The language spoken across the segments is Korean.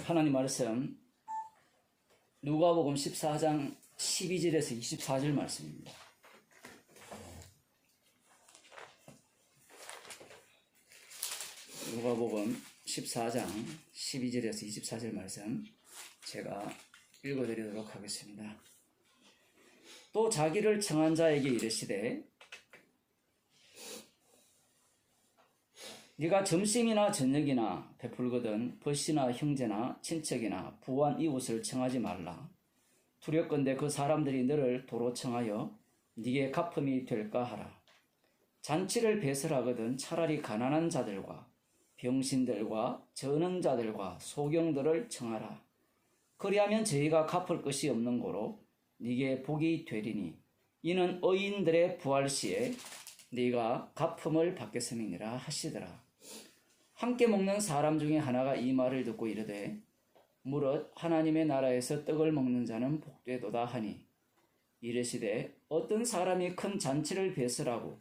하나님 말씀 누가복음 14장 12절에서 24절 말씀입니다. 누가복음 14장 12절에서 24절 말씀 제가 읽어드리도록 하겠습니다. 또 자기를 청한 자에게 이르시되 네가 점심이나 저녁이나 베풀거든 벗이나 형제나 친척이나 부한 이웃을 청하지 말라. 두렵건대 그 사람들이 너를 도로 청하여 네게 갚음이 될까 하라. 잔치를 배설하거든 차라리 가난한 자들과 병신들과 저는 자들과 소경들을 청하라. 그리하면 저희가 갚을 것이 없는 고로 네게 복이 되리니 이는 의인들의 부활 시에 네가 갚음을 받겠음이니라 하시더라. 함께 먹는 사람 중에 하나가 이 말을 듣고 이르되 무릇 하나님의 나라에서 떡을 먹는 자는 복되도다 하니 이르시되 어떤 사람이 큰 잔치를 배설하고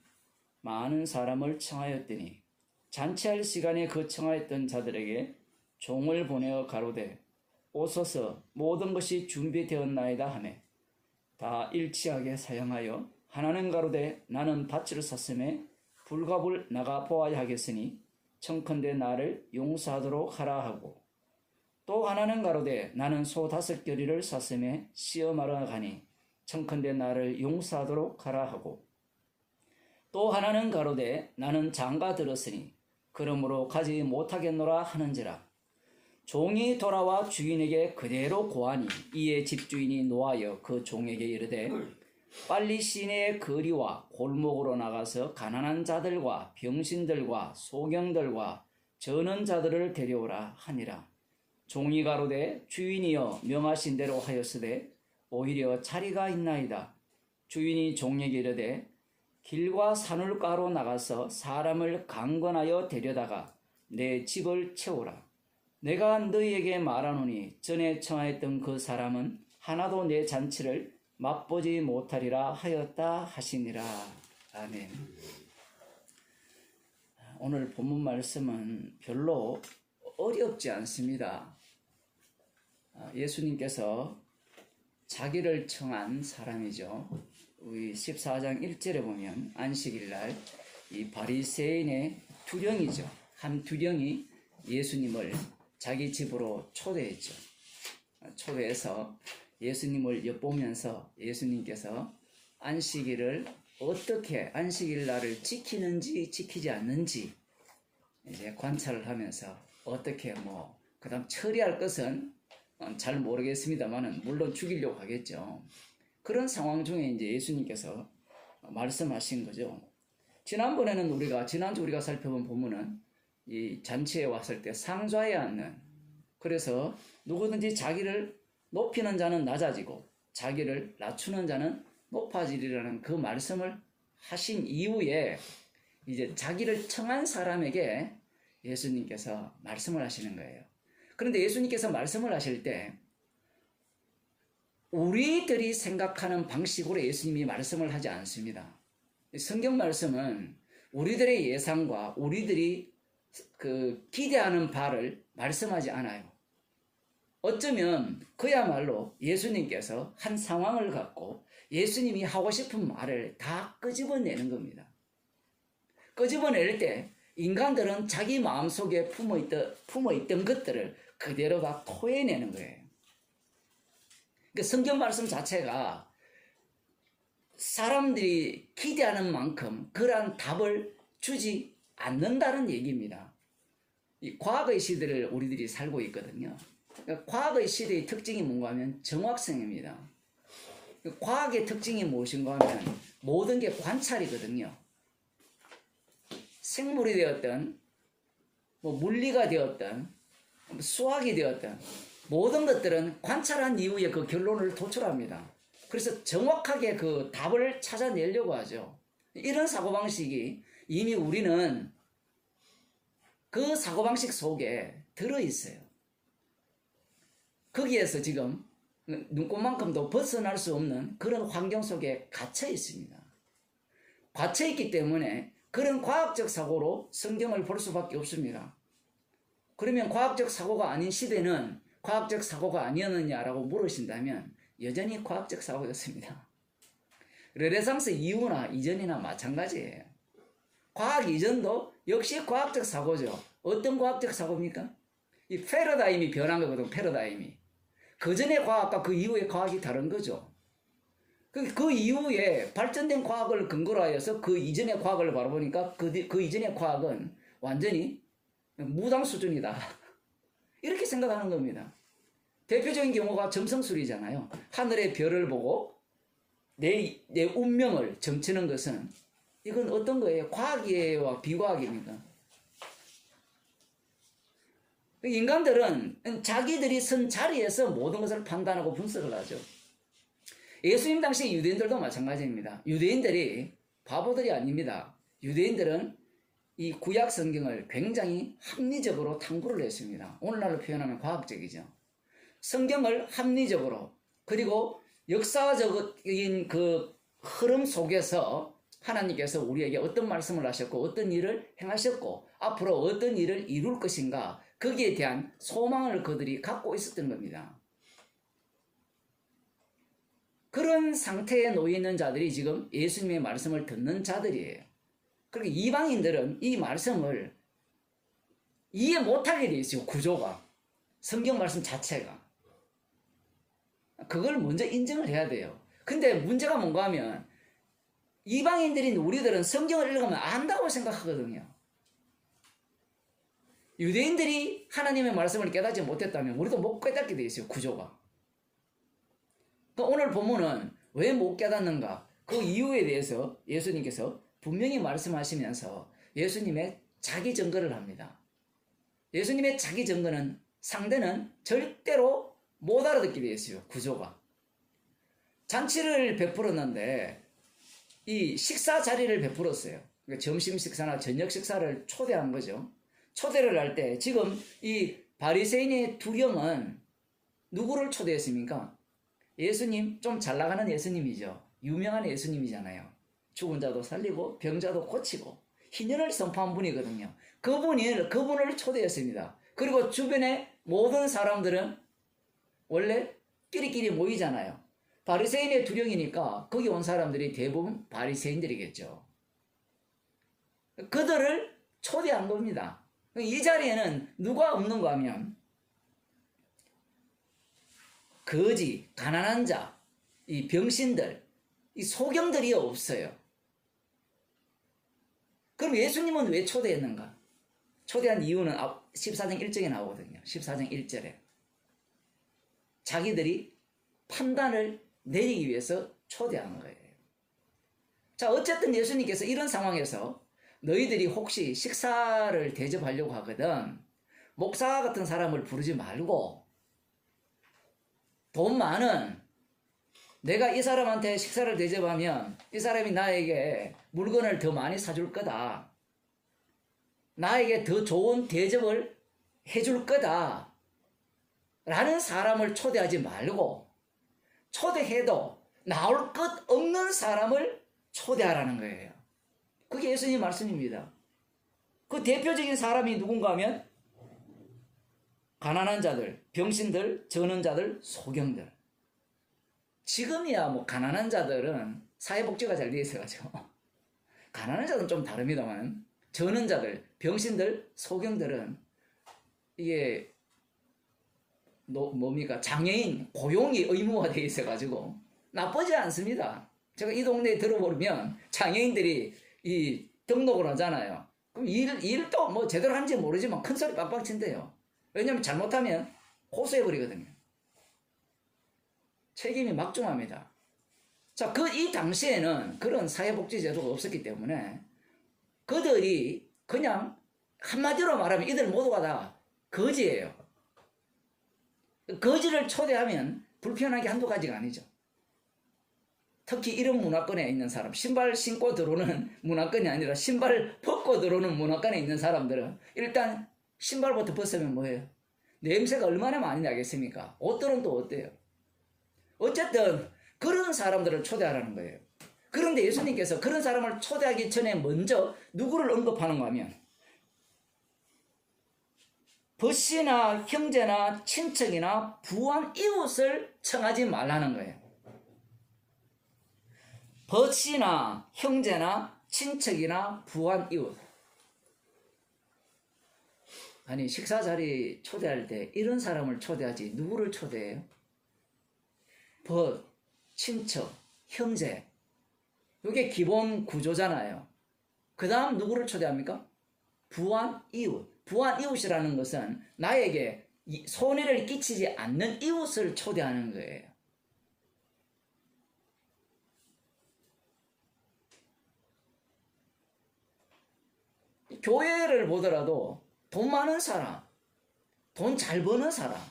많은 사람을 청하였더니 잔치할 시간에 그 청하였던 자들에게 종을 보내어 가로되 오소서 모든 것이 준비되었나이다 하매 다 일치하게 사용하여 하나는 가로되 나는 밭을 샀음에 불갑을 나가 보아야 하겠으니 청컨대 나를 용서하도록 하라 하고 또 하나는 가로되 나는 소 5겨리를 샀음에 시험하러 가니 청컨대 나를 용서하도록 하라 하고 또 하나는 가로되 나는 장가 들었으니 그러므로 가지 못하겠노라 하는지라. 종이 돌아와 주인에게 그대로 고하니 이에 집주인이 노하여 그 종에게 이르되 빨리 시내의 거리와 골목으로 나가서 가난한 자들과 병신들과 소경들과 저는 자들을 데려오라 하니라. 종이 가로되 주인이여 명하신 대로 하였으되 오히려 자리가 있나이다. 주인이 종에게 이르되 길과 산울가로 나가서 사람을 강권하여 데려다가 내 집을 채우라. 내가 너희에게 말하노니 전에 청하였던 그 사람은 하나도 내 잔치를 맛보지 못하리라 하였다 하시니라. 아멘. 오늘 본문 말씀은 별로 어렵지 않습니다. 예수님께서 자기를 청한 사람이죠. 우리 14장 1절에 보면 안식일날 이 바리새인의 두령이죠. 한 두령이 예수님을 자기 집으로 초대했죠. 초대해서 예수님을 엿보면서 예수님께서 안식일을 어떻게 안식일 날을 지키는지 지키지 않는지 이제 관찰을 하면서 어떻게 그다음 처리할 것은 잘 모르겠습니다만은 물론 죽이려고 하겠죠. 그런 상황 중에 이제 예수님께서 말씀하신 거죠. 지난주 우리가 살펴본 본문은 이 잔치에 왔을 때 상좌에 앉는, 그래서 누구든지 자기를 높이는 자는 낮아지고 자기를 낮추는 자는 높아지리라는 그 말씀을 하신 이후에 이제 자기를 청한 사람에게 예수님께서 말씀을 하시는 거예요. 그런데 예수님께서 말씀을 하실 때 우리들이 생각하는 방식으로 예수님이 말씀을 하지 않습니다. 성경 말씀은 우리들의 예상과 우리들이 기대하는 바를 말씀하지 않아요. 어쩌면 그야말로 예수님께서 한 상황을 갖고 예수님이 하고 싶은 말을 다 끄집어내는 겁니다. 끄집어낼 때 인간들은 자기 마음속에 품어있던 것들을 그대로 다 토해내는 거예요. 그러니까 성경 말씀 자체가 사람들이 기대하는 만큼 그러한 답을 주지 않는다는 얘기입니다. 이 과거의 시대를 우리들이 살고 있거든요. 그러니까 과거의 시대의 특징이 뭔가 하면 정확성입니다. 과학의 특징이 무엇인가 하면 모든 게 관찰이거든요. 생물이 되었든 물리가 되었든 수학이 되었든 모든 것들은 관찰한 이후에 그 결론을 도출합니다. 그래서 정확하게 그 답을 찾아내려고 하죠. 이런 사고방식이 이미 우리는 그 사고방식 속에 들어있어요. 거기에서 지금 눈꽃만큼도 벗어날 수 없는 그런 환경 속에 갇혀 있습니다. 갇혀 있기 때문에 그런 과학적 사고로 성경을 볼 수밖에 없습니다. 그러면 과학적 사고가 아닌 시대는 과학적 사고가 아니었느냐라고 물으신다면 여전히 과학적 사고였습니다. 르네상스 이후나 이전이나 마찬가지예요. 과학 이전도 역시 과학적 사고죠. 어떤 과학적 사고입니까? 이 패러다임이 변한 거거든, 패러다임이. 그 전의 과학과 그 이후의 과학이 다른 거죠. 그 이후에 발전된 과학을 근거로 하여서 그 이전의 과학을 바라보니까 그 이전의 과학은 완전히 무당 수준이다. 이렇게 생각하는 겁니다. 대표적인 경우가 점성술이잖아요. 하늘의 별을 보고 내 운명을 점치는 것은 이건 어떤 거예요? 과학이에요? 비과학입니까? 인간들은 자기들이 선 자리에서 모든 것을 판단하고 분석을 하죠. 예수님 당시 유대인들도 마찬가지입니다. 유대인들이 바보들이 아닙니다. 유대인들은 이 구약 성경을 굉장히 합리적으로 탐구를 했습니다. 오늘날로 표현하면 과학적이죠. 성경을 합리적으로 그리고 역사적인 그 흐름 속에서 하나님께서 우리에게 어떤 말씀을 하셨고 어떤 일을 행하셨고 앞으로 어떤 일을 이룰 것인가 거기에 대한 소망을 그들이 갖고 있었던 겁니다. 그런 상태에 놓여 있는 자들이 지금 예수님의 말씀을 듣는 자들이에요. 그리고 이방인들은 이 말씀을 이해 못하게 돼 있어요. 구조가. 성경 말씀 자체가. 그걸 먼저 인정을 해야 돼요. 근데 문제가 뭔가 하면 이방인들인 우리들은 성경을 읽으면 안다고 생각하거든요. 유대인들이 하나님의 말씀을 깨닫지 못했다면 우리도 못 깨닫게 돼 있어요. 구조가. 오늘 본문은 왜 못 깨닫는가? 그 이유에 대해서 예수님께서 분명히 말씀하시면서 예수님의 자기 증거를 합니다. 예수님의 자기 증거는 상대는 절대로 못 알아듣게 되어 있어요. 구조가. 잔치를 베풀었는데 이 식사 자리를 베풀었어요. 그러니까 점심 식사나 저녁 식사를 초대한 거죠. 초대를 할 때 지금 이 바리새인의 두령은 누구를 초대했습니까? 예수님, 좀 잘 나가는 예수님이죠. 유명한 예수님이잖아요. 죽은 자도 살리고 병자도 고치고 희년을 선포한 분이거든요. 그분을 초대했습니다. 그리고 주변의 모든 사람들은 원래 끼리끼리 모이잖아요. 바리새인의 두령이니까 거기 온 사람들이 대부분 바리새인들이겠죠. 그들을 초대한 겁니다. 이 자리에는 누가 없는가 하면 거지, 가난한 자, 이 병신들, 이 소경들이 없어요. 그럼 예수님은 왜 초대했는가? 초대한 이유는 14장 1절에 나오거든요. 14장 1절에. 자기들이 판단을 내리기 위해서 초대한 거예요. 자, 어쨌든 예수님께서 이런 상황에서 너희들이 혹시 식사를 대접하려고 하거든 목사 같은 사람을 부르지 말고 돈 많은 내가 이 사람한테 식사를 대접하면 이 사람이 나에게 물건을 더 많이 사줄 거다. 나에게 더 좋은 대접을 해줄 거다. 라는 사람을 초대하지 말고 초대해도 나올 것 없는 사람을 초대하라는 거예요. 그게 예수님 말씀입니다. 그 대표적인 사람이 누군가 하면 가난한 자들, 병신들, 저는 자들, 소경들. 지금이야 뭐 가난한 자들은 사회복지가 잘 돼 있어가지고 가난한 자들은 좀 다릅니다만 저는 자들, 병신들, 소경들은 이게 뭡니까? 장애인 고용이 의무화되어 있어가지고 나쁘지 않습니다. 제가 이 동네에 들어보면 장애인들이 이 등록을 하잖아요. 그럼 일도 뭐 제대로 하는지 모르지만 큰 소리 빡빡 친대요. 왜냐하면 잘못하면 고소해버리거든요. 책임이 막중합니다. 자, 이 당시에는 그런 사회복지제도가 없었기 때문에 그들이 그냥 한마디로 말하면 이들 모두가 다 거지예요. 거지를 초대하면 불편한 게 한두 가지가 아니죠. 특히 이런 문화권에 있는 사람, 신발 신고 들어오는 문화권이 아니라 신발 벗고 들어오는 문화권에 있는 사람들은 일단 신발부터 벗으면 뭐예요? 냄새가 얼마나 많이 나겠습니까? 옷들은 또 어때요? 어쨌든 그런 사람들을 초대하라는 거예요. 그런데 예수님께서 그런 사람을 초대하기 전에 먼저 누구를 언급하는가 하면 벗이나 형제나 친척이나 부한 이웃을 청하지 말라는 거예요. 벗이나 형제나 친척이나 부한 이웃. 아니 식사 자리 초대할 때 이런 사람을 초대하지 누구를 초대해요? 벗, 친척, 형제. 이게 기본 구조잖아요. 그 다음 누구를 초대합니까? 부한 이웃. 부한 이웃이라는 것은 나에게 손해를 끼치지 않는 이웃을 초대하는 거예요. 교회를 보더라도 돈 많은 사람, 돈 잘 버는 사람,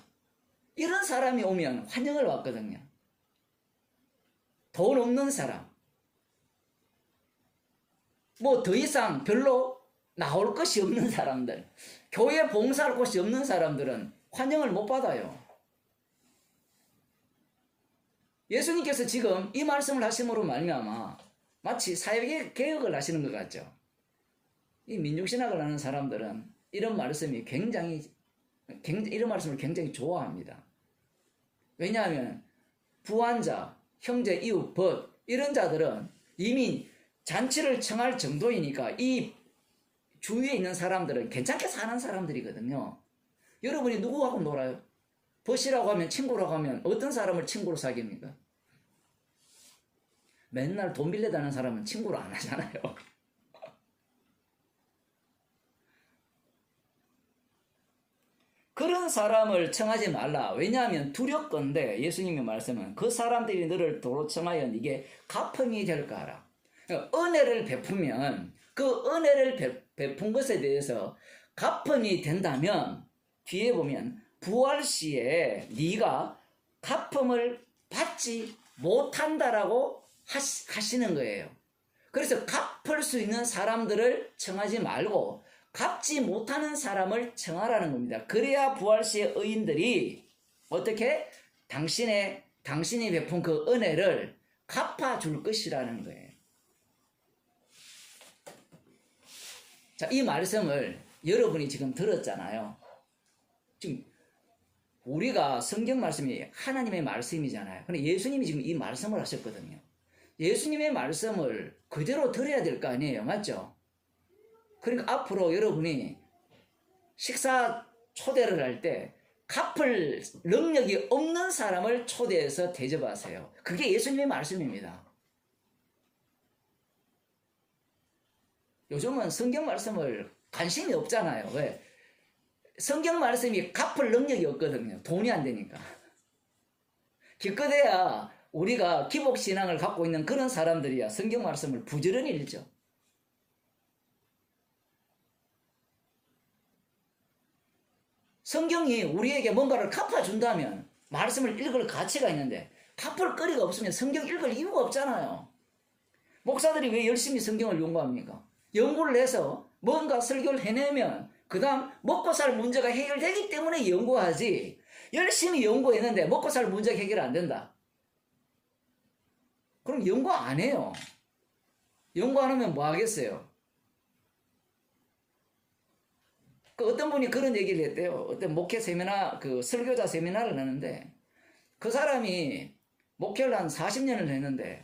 이런 사람이 오면 환영을 받거든요. 돈 없는 사람, 뭐 더 이상 별로 나올 것이 없는 사람들, 교회 봉사할 곳이 없는 사람들은 환영을 못 받아요. 예수님께서 지금 이 말씀을 하심으로 말미암아 마치 사회개혁을 하시는 것 같죠. 이 민중신학을 하는 사람들은 이런 말씀을 굉장히 좋아합니다. 왜냐하면 부한자, 형제, 이웃, 벗 이런 자들은 이미 잔치를 청할 정도이니까 이 주위에 있는 사람들은 괜찮게 사는 사람들이거든요. 여러분이 누구하고 놀아요? 벗이라고 하면, 친구라고 하면 어떤 사람을 친구로 사귀입니까? 맨날 돈 빌려다는 사람은 친구로 안 하잖아요. 그런 사람을 청하지 말라. 왜냐하면 두렵건대 예수님의 말씀은 그 사람들이 너를 도로 청하여 네게 갚음이 될까 하라. 은혜를 베푸면 그 은혜를 베푼 것에 대해서 갚음이 된다면 뒤에 보면 부활 시에 네가 갚음을 받지 못한다라고 하시는 거예요. 그래서 갚을 수 있는 사람들을 청하지 말고 갚지 못하는 사람을 청하라는 겁니다. 그래야 부활 시의 의인들이 어떻게 당신이 베푼 그 은혜를 갚아줄 것이라는 거예요. 자, 이 말씀을 여러분이 지금 들었잖아요. 지금 우리가 성경 말씀이 하나님의 말씀이잖아요. 근데 예수님이 지금 이 말씀을 하셨거든요. 예수님의 말씀을 그대로 들어야 될 거 아니에요. 맞죠? 그러니까 앞으로 여러분이 식사 초대를 할 때 갚을 능력이 없는 사람을 초대해서 대접하세요. 그게 예수님의 말씀입니다. 요즘은 성경 말씀을 관심이 없잖아요. 왜? 성경 말씀이 갚을 능력이 없거든요. 돈이 안 되니까. 기껏해야 우리가 기복신앙을 갖고 있는 그런 사람들이야 성경 말씀을 부지런히 읽죠. 성경이 우리에게 뭔가를 갚아준다면 말씀을 읽을 가치가 있는데 갚을 거리가 없으면 성경 읽을 이유가 없잖아요. 목사들이 왜 열심히 성경을 연구합니까? 연구를 해서 뭔가 설교를 해내면 그 다음 먹고 살 문제가 해결되기 때문에 연구하지, 열심히 연구했는데 먹고 살 문제가 해결 안 된다. 그럼 연구 안 해요. 연구 안 하면 뭐 하겠어요? 그 어떤 분이 그런 얘기를 했대요. 어떤 목회 세미나, 설교자 세미나를 하는데 그 사람이 목회를 한 40년을 했는데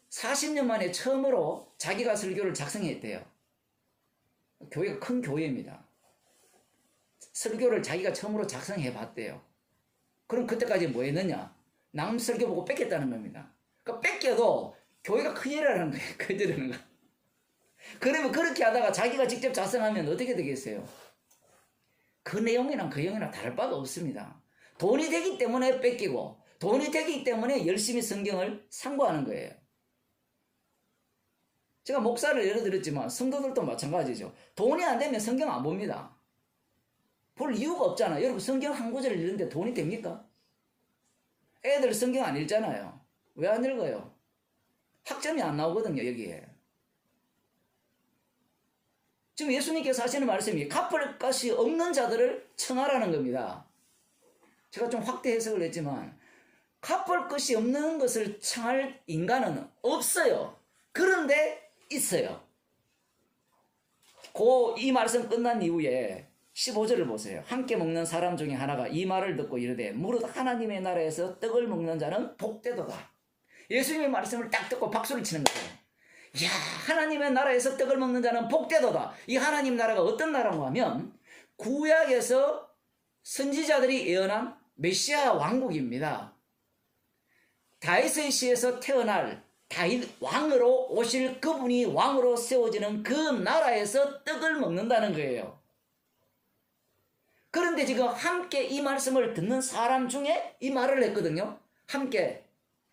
40년 만에 처음으로 자기가 설교를 작성했대요. 교회가 큰 교회입니다. 설교를 자기가 처음으로 작성해 봤대요. 그럼 그때까지 뭐 했느냐? 남 설교 보고 뺏겼다는 겁니다. 그러니까 뺏겨도 교회가 큰일이라는 거예요. 그들은. 그러면 그렇게 하다가 자기가 직접 작성하면 어떻게 되겠어요? 그 내용이랑 그 내용이랑 다를 바가 없습니다. 돈이 되기 때문에 뺏기고 돈이 되기 때문에 열심히 성경을 상고하는 거예요. 제가 목사를 예를 들었지만 성도들도 마찬가지죠. 돈이 안 되면 성경 안 봅니다. 볼 이유가 없잖아요. 여러분 성경 한 구절을 읽는데 돈이 됩니까? 애들 성경 안 읽잖아요. 왜 안 읽어요? 학점이 안 나오거든요. 여기에. 지금 예수님께서 하시는 말씀이 갚을 것이 없는 자들을 청하라는 겁니다. 제가 좀 확대 해석을 했지만 갚을 것이 없는 것을 청할 인간은 없어요. 그런데 있어요. 이 말씀 끝난 이후에 15절을 보세요. 함께 먹는 사람 중에 하나가 이 말을 듣고 이르되 무릇 하나님의 나라에서 떡을 먹는 자는 복되도다. 예수님의 말씀을 딱 듣고 박수를 치는 거예요. 이야, 하나님의 나라에서 떡을 먹는 자는 복되도다. 이 하나님 나라가 어떤 나라인가 하면 구약에서 선지자들이 예언한 메시아 왕국입니다. 다윗의 씨에서 태어날 다윗 왕으로 오실 그분이 왕으로 세워지는 그 나라에서 떡을 먹는다는 거예요. 그런데 지금 함께 이 말씀을 듣는 사람 중에 이 말을 했거든요. 함께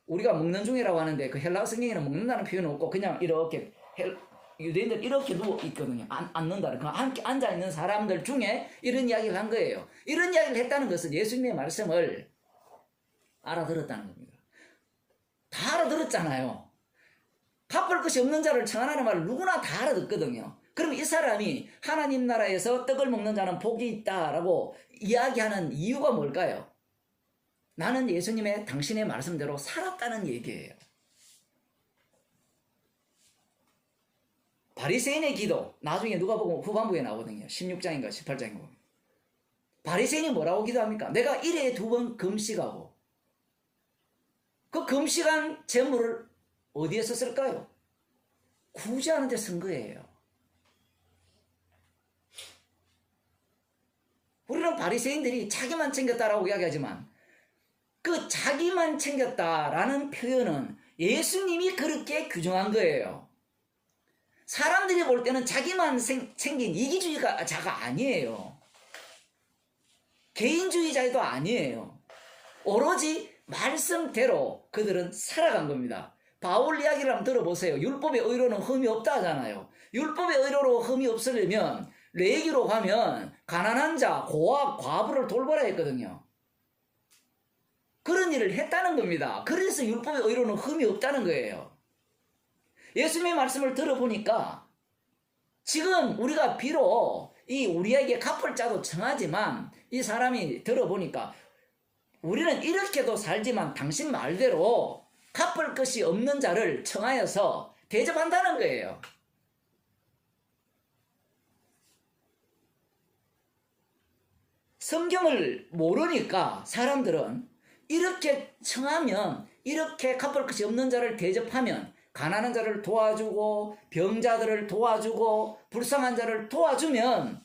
우리가 먹는 중이라고 하는데 그 헬라어 성경에는 먹는다는 표현은 없고 그냥 이렇게 유대인들 이렇게 누워 있거든요. 앉는다는 그 함께 앉아 있는 사람들 중에 이런 이야기를 한 거예요. 이런 이야기를 했다는 것은 예수님의 말씀을 알아들었다는 겁니다. 다 알아들었잖아요. 갚을 것이 없는 자를 청하라는 말을 누구나 다 알아듣거든요. 그럼 이 사람이 하나님 나라에서 떡을 먹는 자는 복이 있다라고 이야기하는 이유가 뭘까요? 나는 예수님의 당신의 말씀대로 살았다는 얘기예요. 바리새인의 기도, 나중에 누가 보고 후반부에 나오거든요. 16장인가 18장인가. 바리새인이 뭐라고 기도합니까? 내가 일회에 2번 금식하고 그 금식한 재물을 어디에서 쓸까요? 구제하는 데 쓴 거예요. 우리는 바리새인들이 자기만 챙겼다라고 이야기하지만 그 자기만 챙겼다라는 표현은 예수님이 그렇게 규정한 거예요. 사람들이 볼 때는 자기만 챙긴 이기주의자가 아니에요. 개인주의자도 아니에요. 오로지 말씀대로 그들은 살아간 겁니다. 바울 이야기를 한번 들어보세요. 율법의 의로는 흠이 없다 하잖아요. 율법의 의로로 흠이 없으려면 레위기로 가면 가난한 자, 고아, 과부를 돌보라 했거든요. 그런 일을 했다는 겁니다. 그래서 율법의 의로는 흠이 없다는 거예요. 예수님의 말씀을 들어보니까 지금 우리가 비록 이 우리에게 갚을 자도 청하지만 이 사람이 들어보니까 우리는 이렇게도 살지만 당신 말대로 갚을 것이 없는 자를 청하여서 대접한다는 거예요. 성경을 모르니까 사람들은 이렇게 청하면, 이렇게 갚을 것이 없는 자를 대접하면, 가난한 자를 도와주고 병자들을 도와주고 불쌍한 자를 도와주면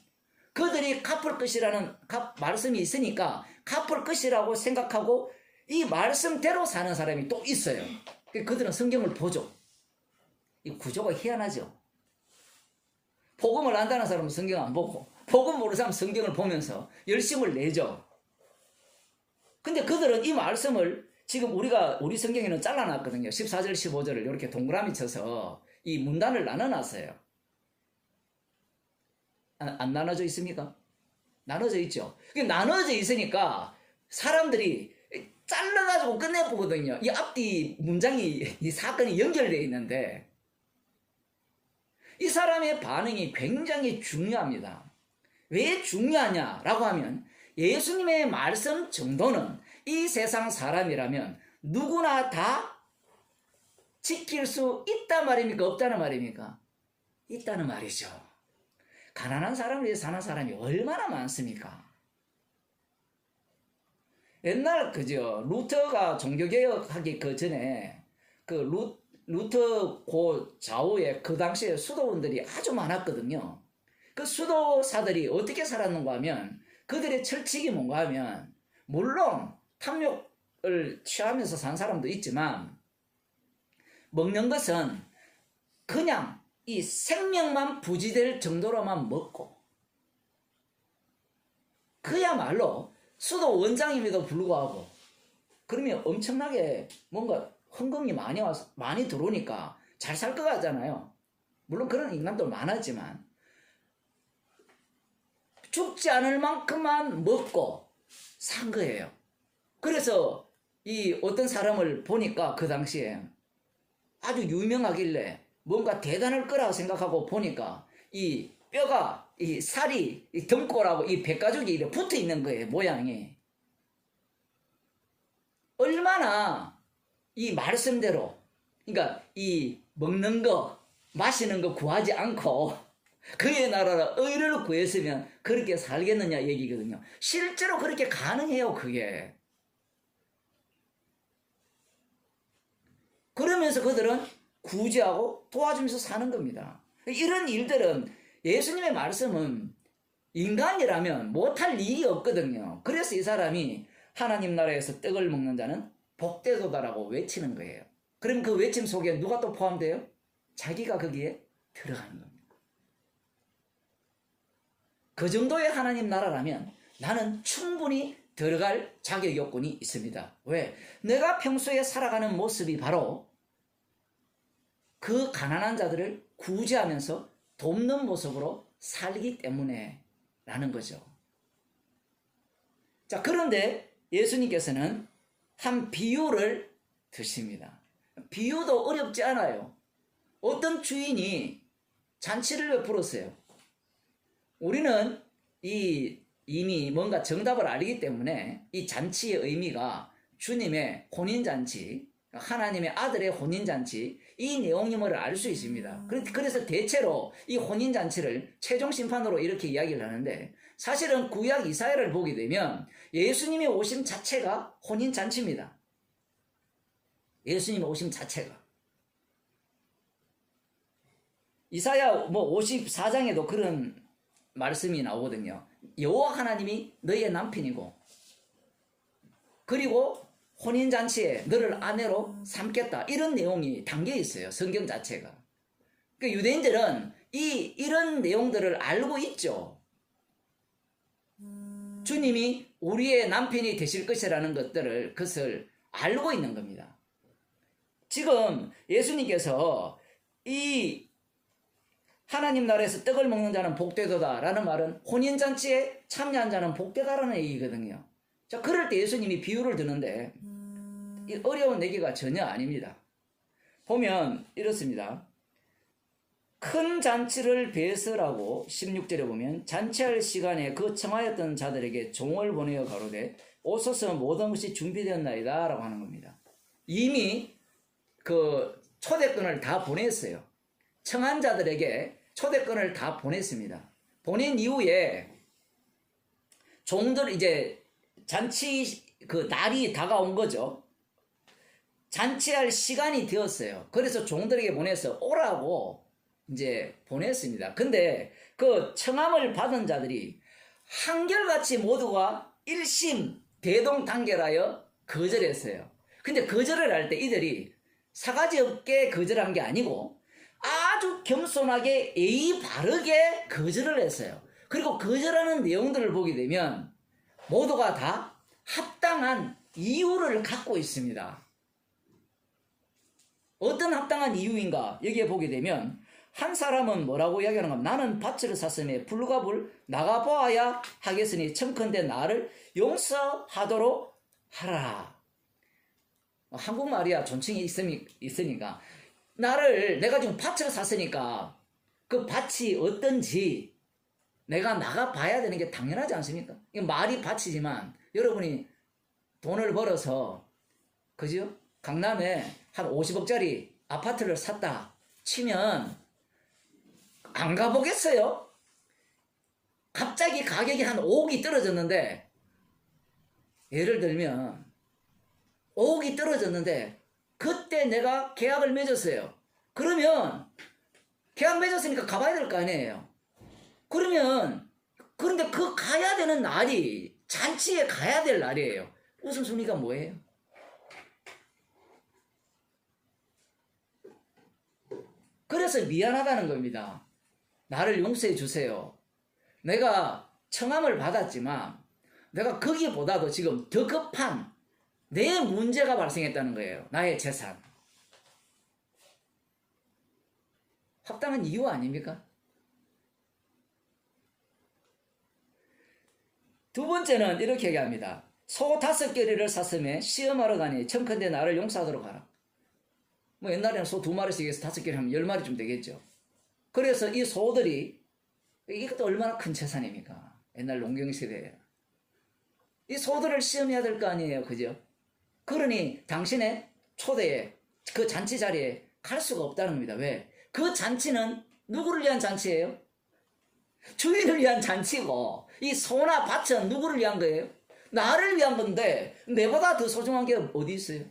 그들이 갚을 것이라는 말씀이 있으니까 갚을 것이라고 생각하고 이 말씀대로 사는 사람이 또 있어요. 그들은 성경을 보죠. 이 구조가 희한하죠. 복음을 안다는 사람은 성경 안 보고 복음 모르는 사람은 성경을 보면서 열심을 내죠. 근데 그들은 이 말씀을 지금 우리 성경에는 잘라놨거든요. 14절 15절을 이렇게 동그라미 쳐서 이 문단을 나눠놨어요. 안 나눠져 있습니까? 나눠져 있죠. 나눠져 있으니까 사람들이 잘라가지고 끝내보거든요. 이 앞뒤 문장이, 이 사건이 연결되어 있는데 이 사람의 반응이 굉장히 중요합니다. 왜 중요하냐라고 하면 예수님의 말씀 정도는 이 세상 사람이라면 누구나 다 지킬 수 있단 말입니까? 없다는 말입니까? 있다는 말이죠. 가난한 사람을 위해 사는 사람이 얼마나 많습니까? 옛날 루터가 종교개혁하기 그 전에 루터 고 좌우에 그 당시에 수도원들이 아주 많았거든요. 그 수도사들이 어떻게 살았는가 하면 그들의 철칙이 뭔가 하면 물론 탐욕을 취하면서 산 사람도 있지만 먹는 것은 그냥 이 생명만 부지될 정도로만 먹고 그야말로 수도 원장임에도 불구하고 그러면 엄청나게 뭔가 헌금이 많이 들어오니까 잘 살 것 같잖아요. 물론 그런 인간도 많았지만 죽지 않을 만큼만 먹고 산 거예요. 그래서 이 어떤 사람을 보니까 그 당시에 아주 유명하길래 뭔가 대단할 거라고 생각하고 보니까 이 뼈가, 이 살이, 이 등골하고 이 배가죽이 이렇게 붙어 있는 거예요, 모양이. 얼마나 이 말씀대로, 그러니까 이 먹는 거, 마시는 거 구하지 않고 그의 나라라 의를 구했으면 그렇게 살겠느냐 얘기거든요. 실제로 그렇게 가능해요. 그게. 그러면서 그들은 구제하고 도와주면서 사는 겁니다. 이런 일들은 예수님의 말씀은 인간이라면 못할 일이 없거든요. 그래서 이 사람이 하나님 나라에서 떡을 먹는 자는 복되도다라고 외치는 거예요. 그럼 그 외침 속에 누가 또 포함돼요? 자기가 거기에 들어가는 겁니다. 그 정도의 하나님 나라라면 나는 충분히 들어갈 자격 요건이 있습니다. 왜? 내가 평소에 살아가는 모습이 바로 그 가난한 자들을 구제하면서 돕는 모습으로 살기 때문에 라는 거죠. 자, 그런데 예수님께서는 한 비유를 드십니다. 비유도 어렵지 않아요. 어떤 주인이 잔치를 베풀었어요. 우리는 이미 뭔가 정답을 알기 때문에 이 잔치의 의미가 주님의 혼인잔치, 하나님의 아들의 혼인잔치, 이 내용임을 알 수 있습니다. 그래서 대체로 이 혼인잔치를 최종 심판으로 이렇게 이야기를 하는데, 사실은 구약 이사야를 보게 되면 예수님의 오심 자체가 혼인잔치입니다. 예수님의 오심 자체가. 이사야 54장에도 그런 말씀이 나오거든요. 여호와 하나님이 너의 남편이고, 그리고 혼인잔치에 너를 아내로 삼겠다, 이런 내용이 담겨 있어요. 성경 자체가. 그러니까 유대인들은 이런 내용들을 알고 있죠. 주님이 우리의 남편이 되실 것이라는 것을 알고 있는 겁니다. 지금 예수님께서 이 하나님 나라에서 떡을 먹는 자는 복되도다 라는 말은 혼인잔치에 참여한 자는 복되다라는 얘기거든요. 자, 그럴 때 예수님이 비유를 드는데 이 어려운 얘기가 전혀 아닙니다. 보면 이렇습니다. 큰 잔치를 배설하고 16절에 보면 잔치할 시간에 그 청하였던 자들에게 종을 보내어 가로되 오소서 모든 것이 준비되었나이다 라고 하는 겁니다. 이미 그 초대권을 다 보냈어요. 청한 자들에게 초대권을 다 보냈습니다. 보낸 이후에 종들 이제 잔치 그 날이 다가온 거죠. 잔치할 시간이 되었어요. 그래서 종들에게 보내서 오라고 이제 보냈습니다. 근데 그 청함을 받은 자들이 한결같이 모두가 일심 대동단결하여 거절했어요. 근데 거절을 할 때 이들이 사가지 없게 거절한 게 아니고 아주 겸손하게 예의 바르게 거절을 했어요. 그리고 거절하는 내용들을 보게 되면 모두가 다 합당한 이유를 갖고 있습니다. 어떤 합당한 이유인가 여기에 보게 되면 한 사람은 뭐라고 이야기하는가? 나는 밭을 샀으니 불과 불 나가보아야 하겠으니 청컨대 나를 용서하도록 하라. 한국말이야 존칭이 있으니까 내가 지금 밭을 샀으니까 그 밭이 어떤지 내가 나가봐야 되는 게 당연하지 않습니까? 이게 말이 밭이지만 여러분이 돈을 벌어서 그죠? 강남에 한 50억짜리 아파트를 샀다 치면 안 가보겠어요? 갑자기 가격이 한 5억이 떨어졌는데, 예를 들면 5억이 떨어졌는데 그때 내가 계약을 맺었어요. 그러면 계약 맺었으니까 가봐야 될 거 아니에요. 그런데 그 가야 되는 날이 잔치에 가야 될 날이에요. 우선순위가 뭐예요? 그래서 미안하다는 겁니다. 나를 용서해 주세요. 내가 청함을 받았지만 내가 거기보다도 지금 더 급한 내 문제가 발생했다는 거예요. 나의 재산. 합당한 이유 아닙니까? 두 번째는 이렇게 얘기합니다. 소 5개리를 샀음에 시험하러 가니 청컨대 나를 용서하도록 하라. 뭐 옛날에는 소 2마리씩 해서 5개리 하면 10마리쯤 되겠죠. 그래서 이 소들이, 이것도 얼마나 큰 재산입니까? 옛날 농경시대에. 이 소들을 시험해야 될 거 아니에요. 그죠? 그러니 당신의 초대에, 그 잔치 자리에 갈 수가 없다는 겁니다. 왜? 그 잔치는 누구를 위한 잔치예요? 주인을 위한 잔치고 이 소나 밭은 누구를 위한 거예요? 나를 위한 건데 내보다 더 소중한 게 어디 있어요?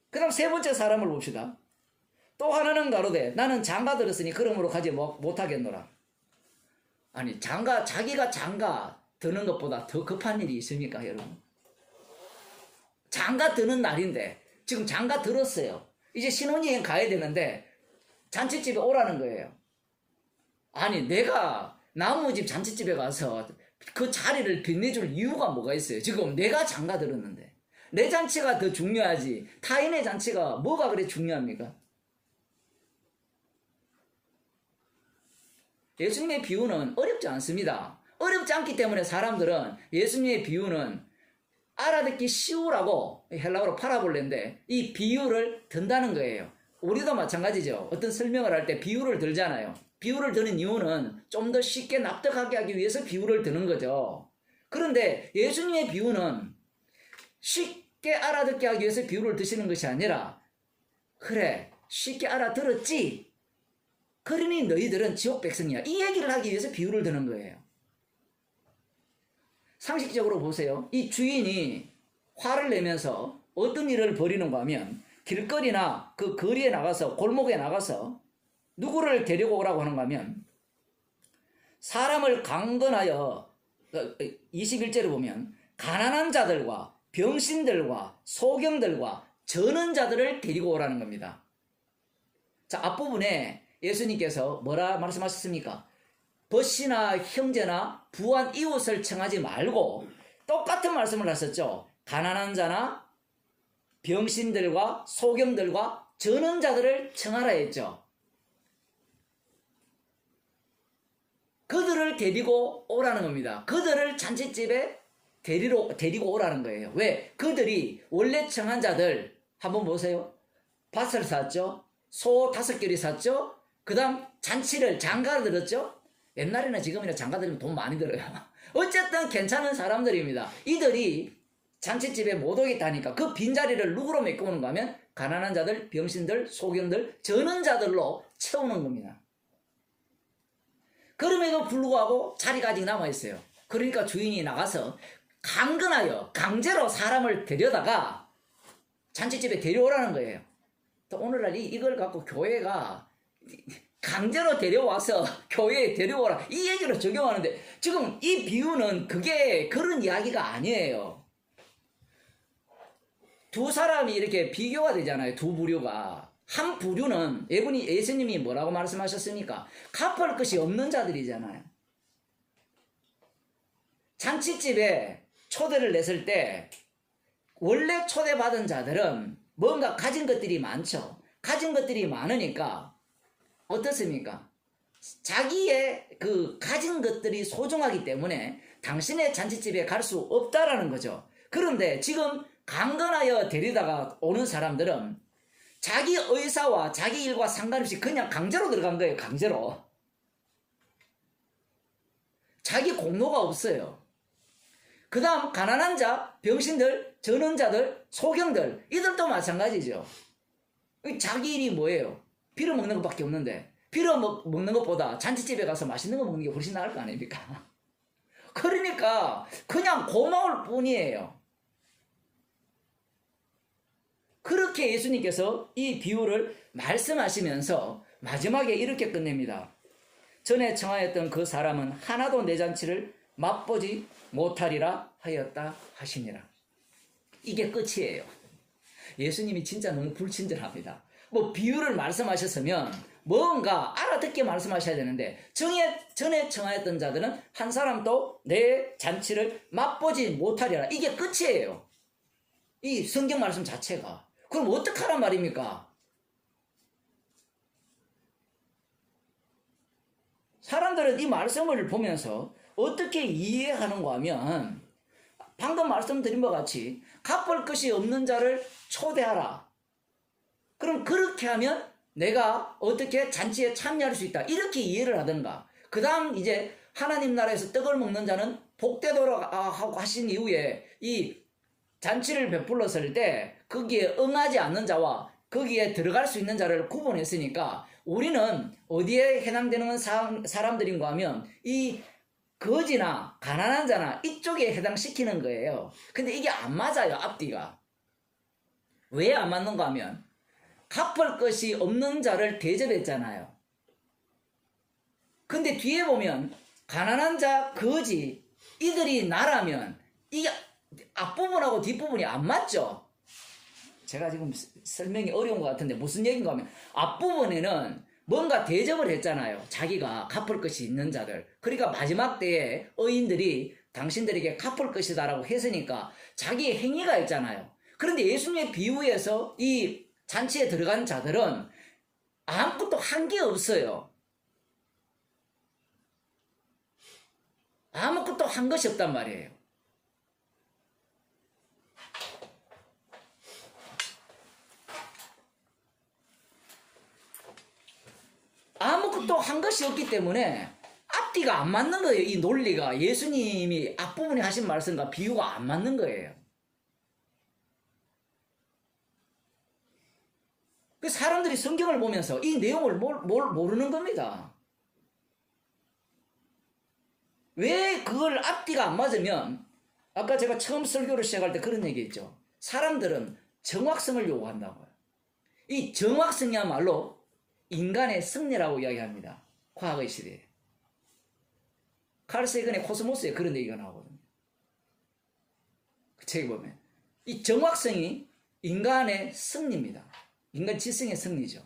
그 다음 세 번째 사람을 봅시다. 또 하나는 가로되 나는 장가 들었으니 그러므로 가지 못하겠노라. 아니 자기가 장가 드는 것보다 더 급한 일이 있습니까 여러분? 장가 드는 날인데 지금 장가 들었어요. 이제 신혼여행 가야 되는데 잔치집에 오라는 거예요. 아니 내가 나무집 잔치집에 가서 그 자리를 빛내줄 이유가 뭐가 있어요? 지금 내가 장가 들었는데 내 잔치가 더 중요하지 타인의 잔치가 뭐가 그래 중요합니까? 예수님의 비유는 어렵지 않습니다. 어렵지 않기 때문에 사람들은 예수님의 비유는 알아듣기 쉬우라고 헬라어로 파라볼레인데 이 비유를 든다는 거예요. 우리도 마찬가지죠. 어떤 설명을 할 때 비유를 들잖아요. 비유를 드는 이유는 좀 더 쉽게 납득하게 하기 위해서 비유를 드는 거죠. 그런데 예수님의 비유는 쉽게 알아듣게 하기 위해서 비유를 드시는 것이 아니라 그래 쉽게 알아들었지? 그러니 너희들은 지옥 백성이야. 이 얘기를 하기 위해서 비유를 드는 거예요. 상식적으로 보세요. 이 주인이 화를 내면서 어떤 일을 벌이는가 하면 길거리나 그 거리에 나가서 골목에 나가서 누구를 데리고 오라고 하는가 하면 사람을 강건하여 21절을 보면 가난한 자들과 병신들과 소경들과 저는 자들을 데리고 오라는 겁니다. 자, 앞부분에 예수님께서 뭐라 말씀하셨습니까? 벗이나 형제나 부한 이웃을 청하지 말고 똑같은 말씀을 하셨죠. 가난한 자나 병신들과 소경들과 저는 자들을 청하라 했죠. 그들을 데리고 오라는 겁니다. 그들을 잔치집에 데리고 오라는 거예요. 왜? 그들이 원래 청한 자들 한번 보세요. 밭을 샀죠. 소 5개리 샀죠. 그 다음 잔치를 장가를 들었죠. 옛날에나 지금이나 장가 들으면 돈 많이 들어요. 어쨌든 괜찮은 사람들입니다. 이들이 잔치집에 못 오겠다니까 그 빈자리를 누구로 메꾸는가 하면 가난한 자들, 병신들, 소경들, 저는 자들로 채우는 겁니다. 그럼에도 불구하고 자리가 아직 남아있어요. 그러니까 주인이 나가서 강근하여 강제로 사람을 데려다가 잔치집에 데려오라는 거예요. 또 오늘날 이걸 갖고 교회가 강제로 데려와서 교회에 데려오라 이 얘기를 적용하는데 지금 이 비유는 그게 그런 이야기가 아니에요. 두 사람이 이렇게 비교가 되잖아요. 두 부류가. 한 부류는 예수님이 뭐라고 말씀하셨습니까? 갚을 것이 없는 자들이잖아요. 잔치집에 초대를 냈을 때 원래 초대받은 자들은 뭔가 가진 것들이 많죠. 가진 것들이 많으니까 어떻습니까? 자기의 그 가진 것들이 소중하기 때문에 당신의 잔치집에 갈 수 없다라는 거죠. 그런데 지금 강건하여 데리다가 오는 사람들은 자기 의사와 자기 일과 상관없이 그냥 강제로 들어간 거예요. 강제로. 자기 공로가 없어요. 그 다음 가난한 자, 병신들, 전원자들, 소경들 이들도 마찬가지죠. 자기 일이 뭐예요? 빌어먹는 것밖에 없는데 빌어먹는 것보다 잔치집에 가서 맛있는 거 먹는 게 훨씬 나을 거 아닙니까? 그러니까 그냥 고마울 뿐이에요. 그렇게 예수님께서 이 비유를 말씀하시면서 마지막에 이렇게 끝냅니다. 전에 청하였던 그 사람은 하나도 내 잔치를 맛보지 못하리라 하였다 하시니라. 이게 끝이에요. 예수님이 진짜 너무 불친절합니다. 뭐 비유를 말씀하셨으면 뭔가 알아듣게 말씀하셔야 되는데 전에 청하였던 자들은 한 사람도 내 잔치를 맛보지 못하리라. 이게 끝이에요. 이 성경 말씀 자체가. 그럼 어떡하란 말입니까? 사람들은 이 말씀을 보면서 어떻게 이해하는가 하면 방금 말씀드린 것 같이 갚을 것이 없는 자를 초대하라. 그럼 그렇게 하면 내가 어떻게 잔치에 참여할 수 있다. 이렇게 이해를 하든가. 그 다음 이제 하나님 나라에서 떡을 먹는 자는 복되도록 하고 하신 이후에 이 잔치를 베풀었을 때 거기에 응하지 않는 자와 거기에 들어갈 수 있는 자를 구분했으니까 우리는 어디에 해당되는 사람들인가 하면 이 거지나 가난한 자나 이쪽에 해당시키는 거예요. 근데 이게 안 맞아요. 앞뒤가. 왜 안 맞는가 하면 갚을 것이 없는 자를 대접했잖아요. 근데 뒤에 보면 가난한 자, 거지 이들이 나라면 이게 앞부분하고 뒷부분이 안 맞죠. 제가 지금 설명이 어려운 것 같은데 무슨 얘기인가 하면 앞부분에는 뭔가 대접을 했잖아요. 자기가 갚을 것이 있는 자들. 그러니까 마지막 때에 의인들이 당신들에게 갚을 것이다 라고 했으니까 자기의 행위가 있잖아요. 그런데 예수님의 비유에서 이 잔치에 들어간 자들은 아무것도 한 게 없어요. 아무것도 한 것이 없단 말이에요. 아무것도 한 것이 없기 때문에 앞뒤가 안 맞는 거예요. 이 논리가 예수님이 앞부분에 하신 말씀과 비유가 안 맞는 거예요. 그 사람들이 성경을 보면서 이 내용을 모르는 겁니다. 왜 그걸 앞뒤가 안 맞으면 아까 제가 처음 설교를 시작할 때 그런 얘기했죠. 사람들은 정확성을 요구한다고요. 이 정확성이야말로 인간의 승리라고 이야기합니다. 과거의 시대에. 칼 세건의 코스모스에 그런 얘기가 나오거든요. 그 책에 보면 이 정확성이 인간의 승리입니다. 인간 지성의 승리죠.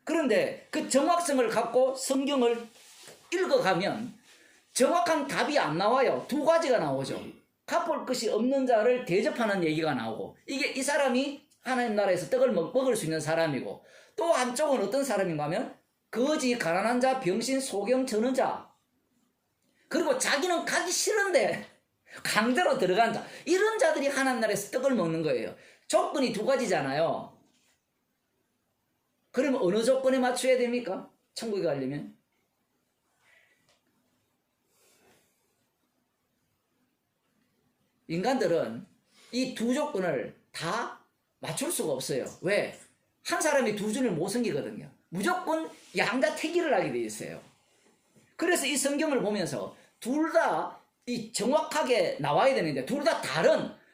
그런데 그 정확성을 갖고 성경을 읽어가면 정확한 답이 안 나와요. 두 가지가 나오죠. 갚을 것이 없는 자를 대접하는 얘기가 나오고 이게 이 사람이 하나님 나라에서 떡을 먹을 수 있는 사람이고 또 한쪽은 어떤 사람인가 하면 거지, 가난한 자, 병신, 소경, 저는 자 그리고 자기는 가기 싫은데 강제로 들어간 자 이런 자들이 하나님 나라에서 떡을 먹는 거예요. 조건이 두 가지잖아요. 그러면 어느 조건에 맞춰야 됩니까? 천국에 가려면? 인간들은 이 두 조건을 다 맞출 수가 없어요. 왜? 한 사람이 두 줄을 못 섬기거든요. 무조건 양자택일을 하게 돼 있어요. 그래서 이 성경을 보면서 둘 다 이 정확하게 나와야 되는데 둘 다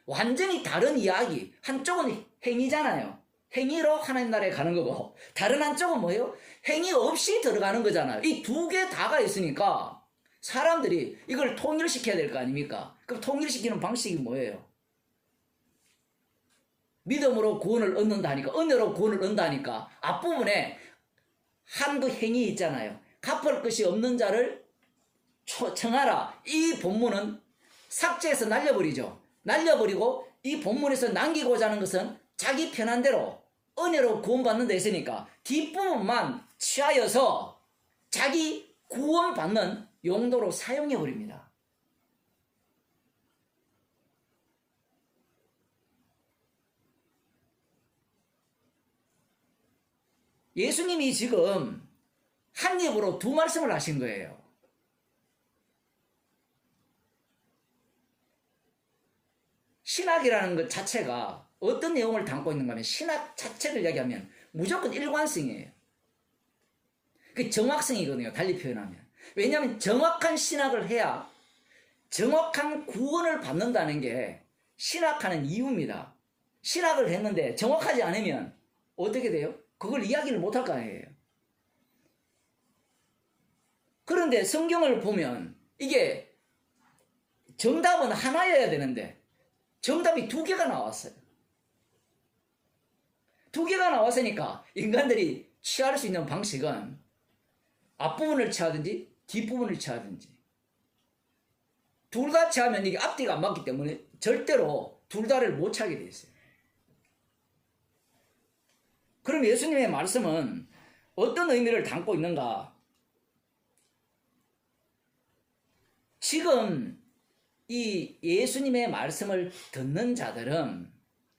완전히 다른 이야기. 한쪽은 행위잖아요. 행위로 하나님 나라에 가는 거고 다른 한쪽은 뭐예요? 행위 없이 들어가는 거잖아요. 이 두 개 다가 있으니까 사람들이 이걸 통일시켜야 될 거 아닙니까? 그럼 통일시키는 방식이 뭐예요? 믿음으로 구원을 얻는다니까, 은혜로 구원을 얻는다니까 앞부분에 한 그 행위 있잖아요. 갚을 것이 없는 자를 청하라. 이 본문은 삭제해서 날려버리죠. 날려버리고 이 본문에서 남기고자 하는 것은 자기 편한 대로 은혜로 구원받는 데 있으니까 뒷부분만 취하여서 자기 구원받는 용도로 사용해버립니다. 예수님이 지금 한 입으로 두 말씀을 하신 거예요. 신학이라는 것 자체가 어떤 내용을 담고 있는가 하면 신학 자체를 이야기하면 무조건 일관성이에요. 그 정확성이거든요. 달리 표현하면. 왜냐하면 정확한 신학을 해야 정확한 구원을 받는다는 게 신학하는 이유입니다. 신학을 했는데 정확하지 않으면 어떻게 돼요? 그걸 이야기를 못할 거 아니에요. 그런데 성경을 보면 이게 정답은 하나여야 되는데 정답이 두 개가 나왔어요. 두 개가 나왔으니까 인간들이 취할 수 있는 방식은 앞부분을 취하든지 뒷부분을 취하든지 둘 다 취하면 이게 앞뒤가 안 맞기 때문에 절대로 둘 다를 못 취하게 돼 있어요. 그럼 예수님의 말씀은 어떤 의미를 담고 있는가? 지금 이 예수님의 말씀을 듣는 자들은